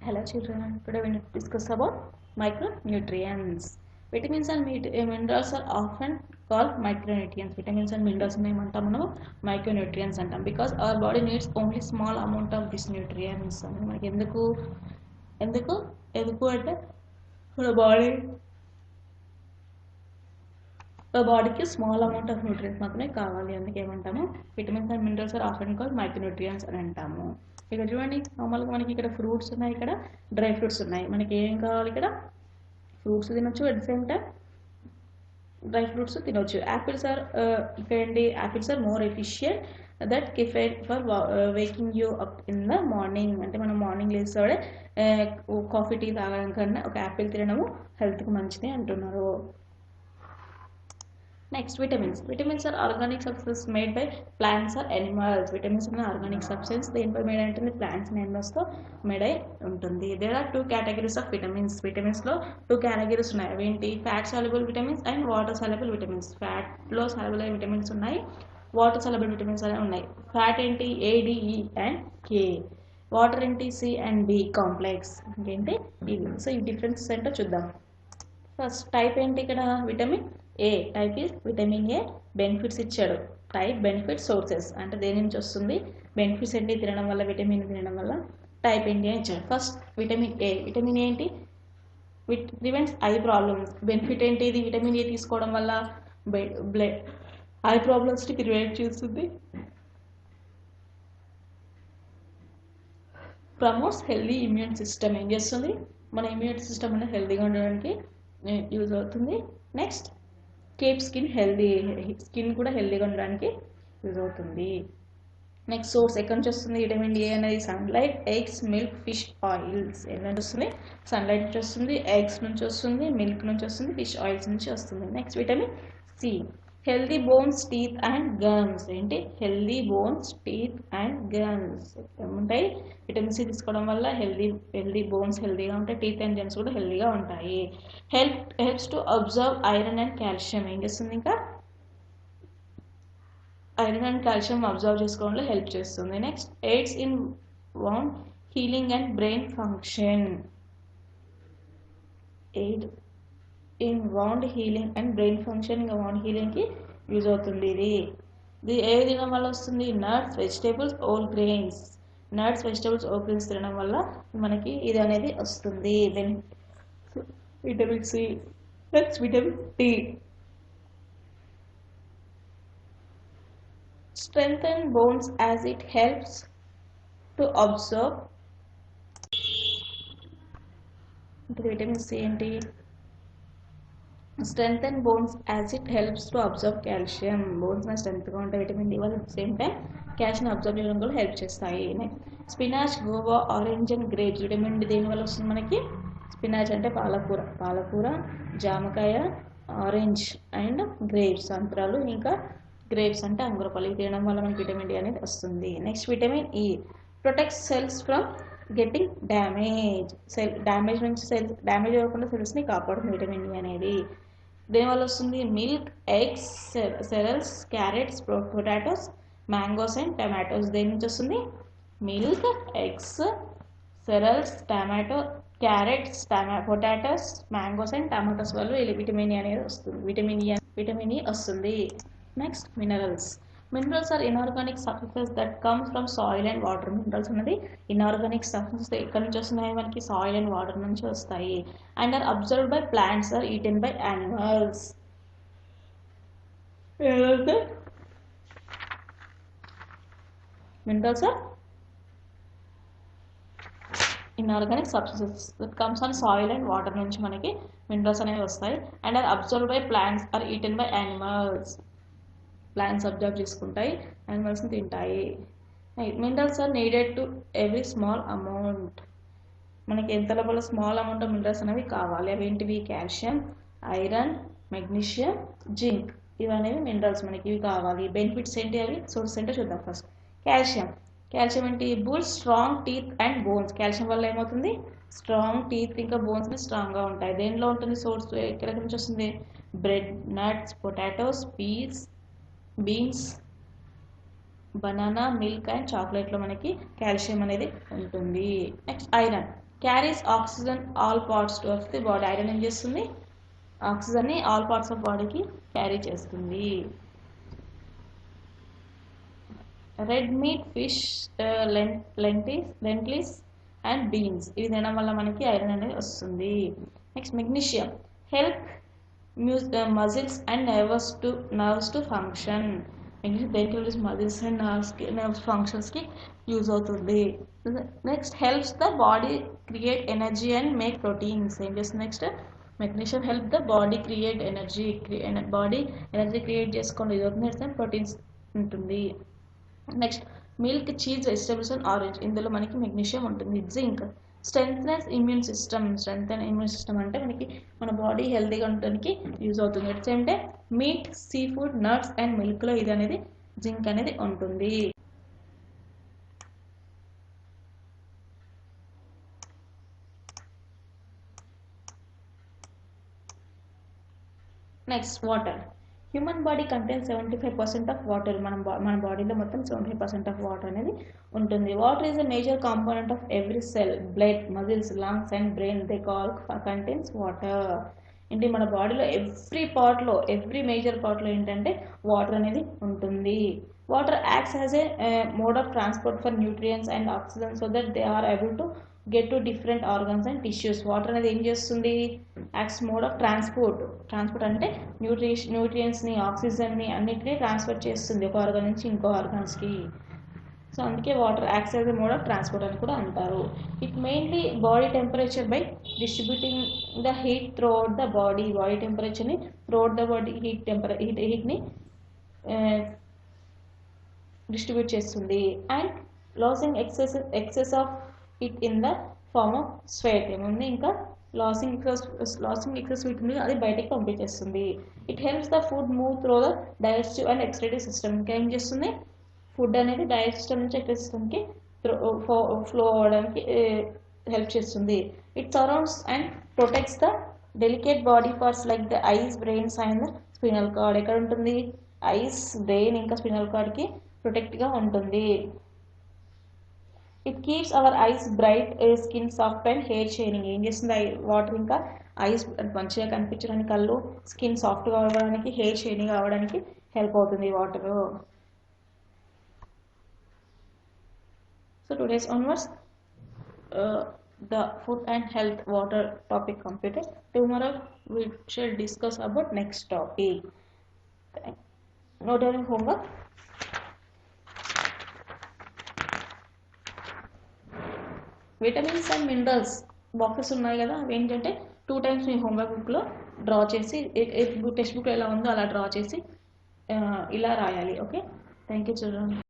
Hello children, today we need to discuss about micronutrients. Vitamins and minerals are often called micronutrients. Vitamins and minerals name antamu micronutrients antam because our body needs only small amount of these nutrients. మనకి ఎందుకు ఎందుకు ఎందుకు అంటే మన బాడీకి small amount of nutrients మాత్రమే కావాలి. అందుకే ఏమంటాము vitamins and minerals are often called micronutrients అని అంటాము. ఇక్కడ చూడండి, నార్మల్గా మనకి ఇక్కడ ఫ్రూట్స్ ఉన్నాయి, ఇక్కడ డ్రై ఫ్రూట్స్ ఉన్నాయి. మనకి ఏం కావాలి? ఇక్కడ ఫ్రూట్స్ తినొచ్చు, at the same time dry fruits తినొచ్చు. యాపిల్స్ ఆర్ ఇక్కడ ఏంటి, apples are more efficient that caffeine for waking you up in the morning. అంటే మనం మార్నింగ్ లేస్తాడే కాఫీ టీ తాగడం కన్నా ఒక యాపిల్ తినడము హెల్త్కి మంచిది అంటున్నారు. Next, vitamins. Vitamins are organic substances made by plants or animals. Vitamins are organic substance. They made into plants and animals to made untundi. There are two categories of vitamins. Vitamins lo two categories unnai. Aventi fat soluble vitamins and water soluble vitamins. Fat lo soluble vitamins unnai, water soluble vitamins unnai. Fat enti A, D, E and K. Water enti C and B complex. Enti ivi. So ee difference ento chuddam. First type enti ikkada vitamin A type is vitamin A. Benefits ఇచ్చాడు. Type, benefit, sources అంటే దేని నుంచి వస్తుంది, benefits ఏంటి తినడం వల్ల, vitamin తినడం వల్ల, టైప్ ఏంటి అని ఇచ్చాడు. First vitamin A. విటమిన్ ఏంటి? Prevents eye problems. బెనిఫిట్ ఏంటి? ఇది విటమిన్ ఏ తీసుకోవడం వల్ల బ్లడ్ ఐ ప్రాబ్లమ్స్ని ప్రివెంట్ చేస్తుంది. Promotes healthy immune system. ఏం చేస్తుంది? మన ఇమ్యూన్ సిస్టమ్ అనేది హెల్దీగా ఉండడానికి యూజ్ అవుతుంది. Next keep skin healthy. Skin కూడా హెల్దీగా ఉండడానికి యూజ్ అవుతుంది. నెక్స్ట్ సోర్స్ ఎక్కడి నుంచి వస్తుంది విటమిన్ ఏ అనేది? Sunlight, eggs, milk, fish oils. ఎక్కడి నుంచి వస్తుంది? సన్లైట్ నుంచి వస్తుంది, ఎగ్స్ నుంచి వస్తుంది, మిల్క్ నుంచి వస్తుంది, ఫిష్ ఆయిల్స్ నుంచి వస్తుంది. Next vitamin C. Healthy bones, teeth and gums. ఏంటి? Healthy bones, teeth and gums ఏముంటాయి? విటమిన్ సి తీసుకోవడం వల్ల హెల్దీ బోన్స్ హెల్దీగా ఉంటాయి, టీత్ అండ్ గమ్స్ కూడా హెల్దీగా ఉంటాయి. Helps to absorb iron and calcium. ఏం చేస్తుంది? ఇంకా ఐరన్ అండ్ కాల్షియం అబ్జర్వ్ చేసుకోవడంలో హెల్ప్ చేస్తుంది. Next aids in wound healing and brain function. Aid in wound healing and brain function. ఇంకా వౌండ్ హీలింగ్కి యూజ్ అవుతుంది. ఇది ఏ తినడం వల్ల వస్తుంది? Nuts, vegetables, whole grains. Nuts, vegetables, whole grains తినడం వల్ల మనకి ఇది అనేది వస్తుంది. Then vitamin C. Next vitamin D. Strengthen bones as it helps to absorb. Vitamin C ఏంటి? Strengthen bones as it helps to absorb calcium. Bones స్ట్రెంగ్త్గా ఉంటాయి vitamin D వల్ల. At same time calcium absorb చేయడం కూడా help చేస్తాయి. Next spinach, guava, orange and grapes. Vitamin D దేని వల్ల వస్తుంది మనకి? స్పినాచ్ అంటే పాలకూర, జామకాయ, ఆరెంజ్ అండ్ గ్రేప్స్ సంత్రాలు, ఇంకా గ్రేప్స్ అంటే అంగురపల్లి తినడం వల్ల మనకి విటమిన్ డి అనేది వస్తుంది. Next vitamin E. Protects cells from getting damage. Damage అవ్వకుండా సెల్స్ని కాపాడుతుంది విటమిన్ డి అనేది. దేనివల్ల వస్తుంది? Milk, eggs, cereals, carrots, potatoes, mangoes and tomatoes. దేని నుంచి వస్తుంది? Milk, eggs, cereals, carrots, potatoes, mangoes and tomatoes వల్ల విటమిన్ ఈ అనేది వస్తుంది. విటమిన్ ఈ వస్తుంది. Next minerals. Minerals are inorganic substances that comes from soil and water. Minerals అనేది inorganic substances ఎక్కడి నుంచి వస్తున్నాయి మనకి? సాయిల్ అండ్ వాటర్ నుంచి వస్తాయి. And are absorbed by plants or eaten by animals. Minerals are inorganic substances that comes on soil and water నుంచి మనకి minerals అనేవి వస్తాయి. And are absorbed by plants or eaten by animals. Plants absorb చేసుకుంటాయి, యానిమల్స్ని తింటాయి. Minerals are needed to every small amount. మనకి ఎంత లోపల స్మాల్ అమౌంట్ ఆఫ్ మినరల్స్ అనేవి కావాలి. అవి ఏంటివి? Calcium, iron, magnesium, zinc. ఇవనేవి మినరల్స్ మనకి ఇవి కావాలి. బెనిఫిట్స్ ఏంటి? అవి సోర్స్ ఏంటో చూద్దాం. First calcium. కాల్షియం ఏంటి? Builds strong teeth and bones. Calcium వల్ల ఏమవుతుంది? స్ట్రాంగ్ టీత్ ఇంకా బోన్స్ని స్ట్రాంగ్గా ఉంటాయి. దేనిలో ఉంటుంది సోర్స్? ఎక్కడి నుంచి వస్తుంది? Bread, nuts, potatoes, beans, banana, milk and చాక్లెట్లో మనకి కాల్షియం అనేది ఉంటుంది. Next iron. Carries oxygen all parts of the body. Iron ఏం చేస్తుంది, ఆక్సిజన్ని ఆల్ పార్ట్స్ ఆఫ్ బాడీకి క్యారీ చేస్తుంది. Red meat, fish, lentils and beans ఇవి తినడం వల్ల మనకి ఐరన్ అనేది వస్తుంది. Next magnesium help muscles and nerves to function. Magnesium దేనికి యూజ్, మజిల్స్ అండ్ నర్వ్స్ ఫంక్షన్స్కి యూజ్ అవుతుంది. Next helps the body create energy and make proteins. ఏం చేస్తుంది next, magnesium help the body create energy, body energy create చేసుకోండి, ఇది అవుతుంది proteins ఉంటుంది. Next milk, cheese, vegetables and orange ఇందులో మనకి మెగ్నీషియం ఉంటుంది. Zinc strengthens immune system. Immune system అంటే మనకి మన బాడీ హెల్తీగా ఉండడానికి యూజ్ అవుతుంది. ఎట్స్ అంటే meat, sea food, nuts and మిల్క్లో ఇది అనేది జింక్ అనేది ఉంటుంది. Next water. Human body contains 75% of water. మన బాడీలో మొత్తం 75% ఆఫ్ వాటర్ అనేది ఉంటుంది. Water is a major component of every cell, blood, muscles, lungs and brain they call contains water. ఏంటి మన బాడీలో ఎవ్రీ మేజర్ పార్ట్లో ఏంటంటే వాటర్ అనేది ఉంటుంది. Water acts as a mode of transport for nutrients and oxygen so that they are able to get to different organs and tissues. Water అనేది ఏం చేస్తుంది, యాక్ట్స్ మోడ్ ఆఫ్ ట్రాన్స్పోర్ట్ అంటే న్యూట్రియంట్స్ని, ఆక్సిజన్ని అన్నిటినీ transfer చేస్తుంది ఒక ఆర్గాన్ నుంచి ఇంకో ఆర్గాన్స్కి. సో అందుకే water acts as a mode of transport అని కూడా అంటారు. It mainly body temperature by distributing the heat throughout the body. Body టెంపరేచర్ని త్రూ అవుట్ ద బాడీ హీట్ని డిస్ట్రిబ్యూట్ చేస్తుంది. And losing excess of it in the form of sweat. ఏముంది ఇంకా losing excess heat ఉంది, అది బయటకి పంపించేస్తుంది. It helps the food move through the digestive and excretive system. ఇంకా ఏం చేస్తుంది, ఫుడ్ అనేది డైజెస్ట్ సిస్టమ్ నుంచి ఎక్స్క్రీటివ్ సిస్టమ్కి ఫ్లో అవ్వడానికి హెల్ప్ చేస్తుంది. It surrounds and protects the delicate body parts like the ice, brains and the spinal card. ఎక్కడ ఉంటుంది, ఐస్, బ్రెయిన్ ఇంకా స్పినల్ కార్డ్కి ప్రొటెక్ట్గా ఉంటుంది. It keeps our eyes bright, skin soft and hair shining. ఏం చేస్తుంది water, ఇంకా ice మంచిగా కనిపించడానికి, కళ్ళు స్కిన్ సాఫ్ట్గా అవ్వడానికి, హెయిర్ షైనింగ్ అవ్వడానికి హెల్ప్ అవుతుంది water. So today's onwards the food and health water topic completed. Tomorrow we shall discuss about next topic. Note down homework. Vitamins and minerals boxes ఉన్నాయి కదా, అవి ఏంటంటే 2 times మీ హోంవర్క్ బుక్లో draw చేసి, text బుక్లో ఎలా ఉందో అలా డ్రా చేసి ఇలా రాయాలి. Okay, thank you children.